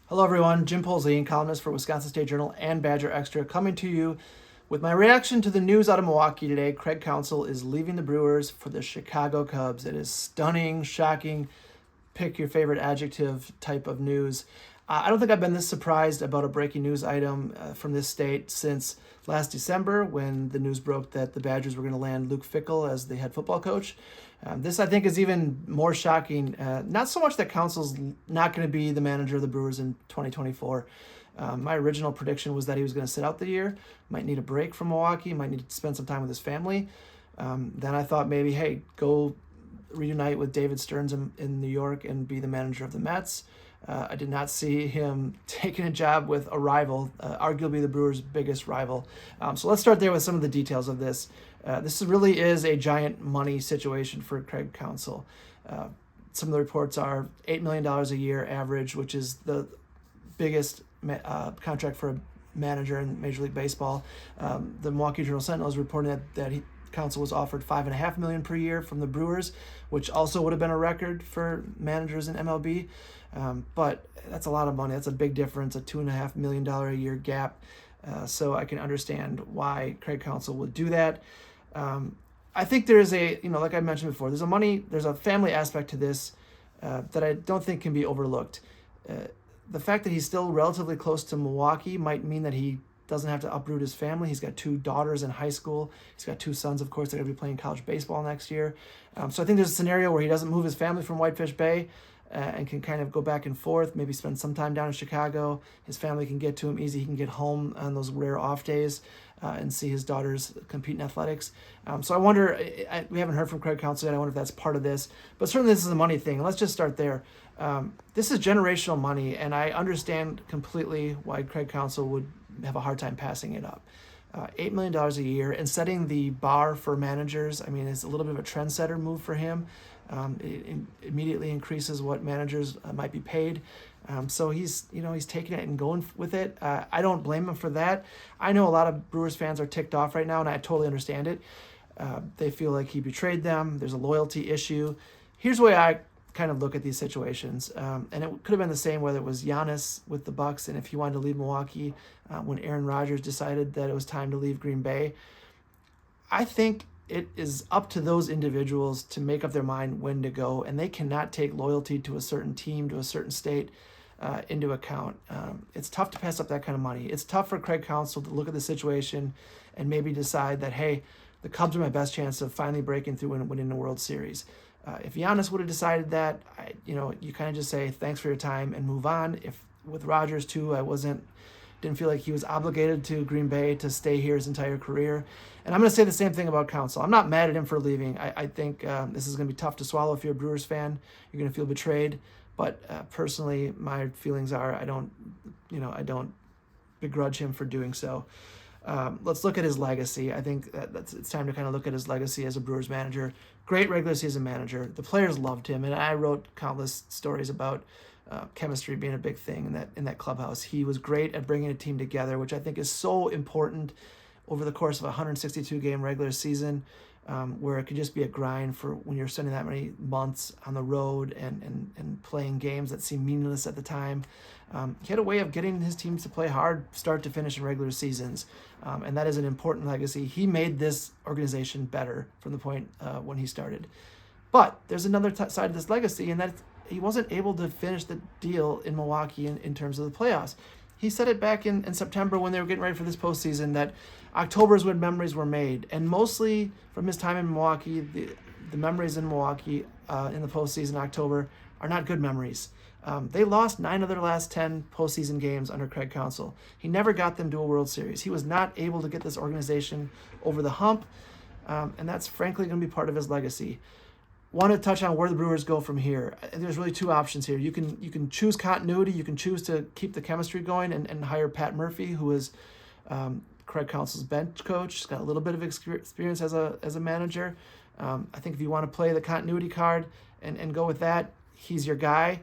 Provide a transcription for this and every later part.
Hello, everyone. Jim Polzin, columnist for Wisconsin State Journal and Badger Extra, coming to you with my reaction to the news out of Milwaukee today. Craig Counsell is leaving the Brewers for the Chicago Cubs. It is stunning, shocking, pick your favorite adjective type of news. I don't think I've been this surprised about a breaking news item from this state since last December when the news broke that the Badgers were going to land Luke Fickell as the head football coach. This, I think, is even more shocking. Not so much that Counsell's not going to be the manager of the Brewers in 2024. My original prediction was that he was going to sit out the year, might need a break from Milwaukee, might need to spend some time with his family. Then I thought maybe, hey, go reunite with David Stearns in New York and be the manager of the Mets. I did not see him taking a job with a rival, arguably the Brewers' biggest rival. So let's start there with some of the details of this. This really is a giant money situation for Craig Counsell. Some of the reports are $8 million a year average, which is the biggest contract for a manager in Major League Baseball. The Milwaukee Journal-Sentinel is reporting that Counsell was offered $5.5 million per year from the Brewers, which also would have been a record for managers in MLB. But that's a lot of money. That's a big difference, a $2.5 million a year gap. So I can understand why Craig Counsell would do that. I think there is like I mentioned before, there's a family aspect to this that I don't think can be overlooked. The fact that he's still relatively close to Milwaukee might mean that he doesn't have to uproot his family. He's got 2 daughters in high school. He's got 2 sons, of course, that are going to be playing college baseball next year. So I think there's a scenario where he doesn't move his family from Whitefish Bay and can kind of go back and forth, maybe spend some time down in Chicago. His family can get to him easy. He can get home on those rare off days and see his daughters compete in athletics. So I wonder, we haven't heard from Craig Counsell yet. I wonder if that's part of this. But certainly this is a money thing. Let's just start there. This is generational money, and I understand completely why Craig Counsell would have a hard time passing it up. $8 million a year and setting the bar for managers. I mean, it's a little bit of a trendsetter move for him. It immediately increases what managers might be paid. So he's taking it and going with it. I don't blame him for that. I know a lot of Brewers fans are ticked off right now, and I totally understand it. They feel like he betrayed them. There's a loyalty issue. Here's the way I kind of look at these situations. And it could have been the same whether it was Giannis with the Bucks and if he wanted to leave Milwaukee when Aaron Rodgers decided that it was time to leave Green Bay. I think it is up to those individuals to make up their mind when to go, and they cannot take loyalty to a certain team, to a certain state into account. It's tough to pass up that kind of money. It's tough for Craig Counsell to look at the situation and maybe decide that, hey, the Cubs are my best chance of finally breaking through and winning the World Series. If Giannis would have decided that, you kind of just say thanks for your time and move on. If with Rodgers too, didn't feel like he was obligated to Green Bay to stay here his entire career. And I'm going to say the same thing about Counsell. I'm not mad at him for leaving. I think this is going to be tough to swallow if you're a Brewers fan. You're going to feel betrayed. But personally, my feelings are I don't begrudge him for doing so. Let's look at his legacy. I think it's time to kind of look at his legacy as a Brewers manager. Great regular season manager. The players loved him, and I wrote countless stories about chemistry being a big thing in that clubhouse. He was great at bringing a team together, which I think is so important over the course of a 162-game regular season, where it could just be a grind for when you're spending that many months on the road and playing games that seem meaningless at the time. He had a way of getting his teams to play hard start to finish in regular seasons, and that is an important legacy. He made this organization better from the point when he started. But there's another side of this legacy, and that he wasn't able to finish the deal in Milwaukee in terms of the playoffs. He said it back in September when they were getting ready for this postseason that October is when memories were made. And mostly from his time in Milwaukee, the memories in Milwaukee in the postseason in October are not good memories. They lost 9 of their last 10 postseason games under Craig Counsell. He never got them to a World Series. He was not able to get this organization over the hump, and that's frankly going to be part of his legacy. Want to touch on where the Brewers go from here. There's really 2 options here. You can choose continuity. You can choose to keep the chemistry going and hire Pat Murphy, who is Craig Counsell's bench coach. He's got a little bit of experience as a manager. I think if you want to play the continuity card and go with that, he's your guy.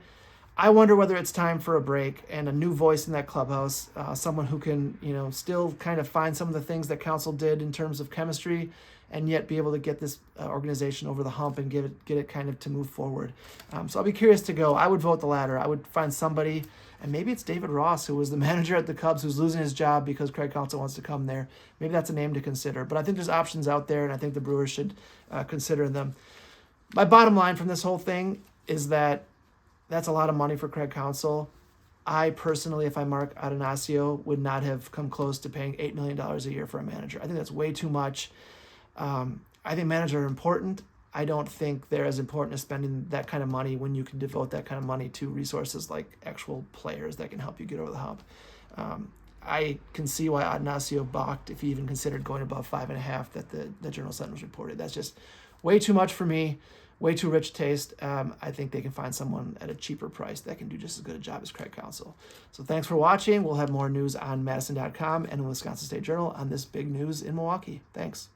I wonder whether it's time for a break and a new voice in that clubhouse, someone who can still kind of find some of the things that Counsell did in terms of chemistry and yet be able to get this organization over the hump and get it kind of to move forward. So I'll be curious to go. I would vote the latter. I would find somebody, and maybe it's David Ross, who was the manager at the Cubs, who's losing his job because Craig Counsell wants to come there. Maybe that's a name to consider. But I think there's options out there, and I think the Brewers should consider them. My bottom line from this whole thing is that that's a lot of money for Craig Counsell. I personally, if I'm Mark Atanasio, would not have come close to paying $8 million a year for a manager. I think that's way too much. I think managers are important. I don't think they're as important as spending that kind of money when you can devote that kind of money to resources like actual players that can help you get over the hump. I can see why Atanasio balked if he even considered going above 5.5 that the Journal Sentinels reported. That's just way too much for me. Way too rich taste. I think they can find someone at a cheaper price that can do just as good a job as Craig Counsell. So thanks for watching. We'll have more news on madison.com and the Wisconsin State Journal on this big news in Milwaukee. Thanks.